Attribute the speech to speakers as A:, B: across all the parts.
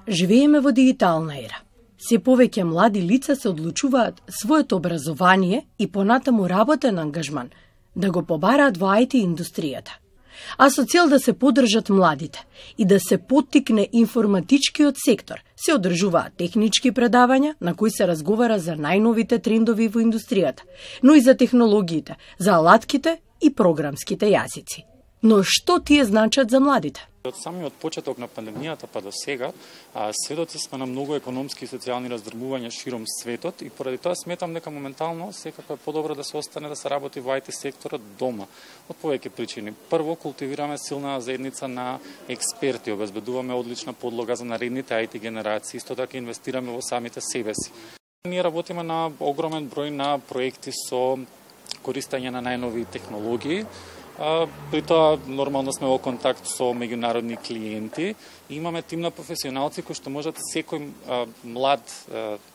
A: Живееме во дигитална ера. Се повеќе млади лица се одлучуваат своето образование и понатаму работен ангажман да го побараат во IT индустријата, а со цел да се поддржат младите и да се поттикне информатичкиот сектор, се одржуваат технички предавања на кои се разговара за најновите трендови во индустријата, но и за технологиите, за алатките и програмските јазици. Но што тие значат за младите?
B: Од самиот почеток на пандемијата па до сега, сведоци сме на многу економски и социјални раздрмувања широм светот и поради тоа сметам дека моментално секако е подобро да се остане да се работи во IT секторот дома. Од повеќе причини. Прво, култивираме силна заедница на експерти, обезбедуваме одлична подлога за наредните IT генерации, исто така инвестираме во самите себе си. Ние работиме на огромен број на проекти со користење на најнови технологии. При тоа нормално сме во контакт со меѓународни клиенти и имаме тим на професионалци кои што можат секој млад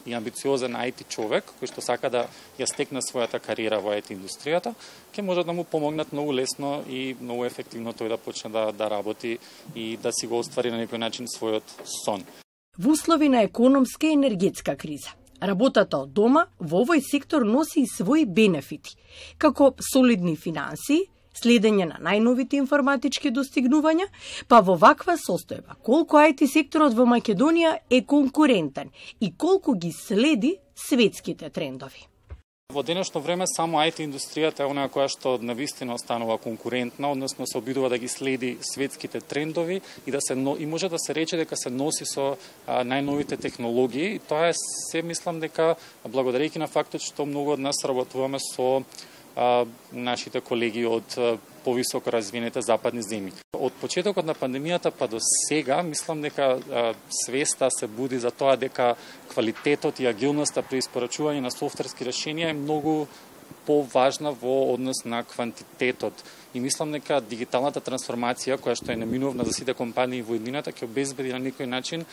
B: и амбициозен IT човек кој што сака да ја стекне својата кариера во IT индустријата, ќе можат да му помогнат многу лесно и многу ефективно тој да почне да работи и да си го оствари на некој начин својот сон.
A: Во услови на економска и енергетска криза, работата од дома во овој сектор носи и своји бенефити, како солидни финансии, следење на најновите информатички достигнувања, па во ваква состојба, колку IT секторот во Македонија е конкурентен и колку ги следи светските трендови.
B: Во денешно време само IT индустријата е онаа која што навистина останува конкурентна, односно се обидува да ги следи светските трендови и може да се рече дека се носи со најновите технологии. И тоа е се мислам дека благодарејќи на фактот што многу од нас работуваме со нашите колеги од повисоко развиените западни земји. Од почетокот на пандемијата па до сега, мислам дека свеста се буди за тоа дека квалитетот и агилноста при испорачување на софтверски решенија е многу поважна во однос на квантитетот. И мислам дека дигиталната трансформација, која што е неминовна за сите компании во иднината, ќе обезбеди на некој начин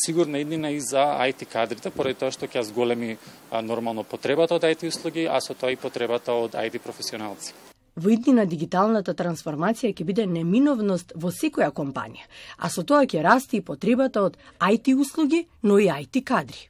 B: сигурна иднина и за IT кадрите, поради тоа што ќе зголеми нормално потребата од IT услуги, а со тоа и потребата од IT професионалци.
A: Во иднина дигиталната трансформација ќе биде неминовност во секоја компанија, а со тоа ќе расте и потребата од IT услуги, но и IT кадри.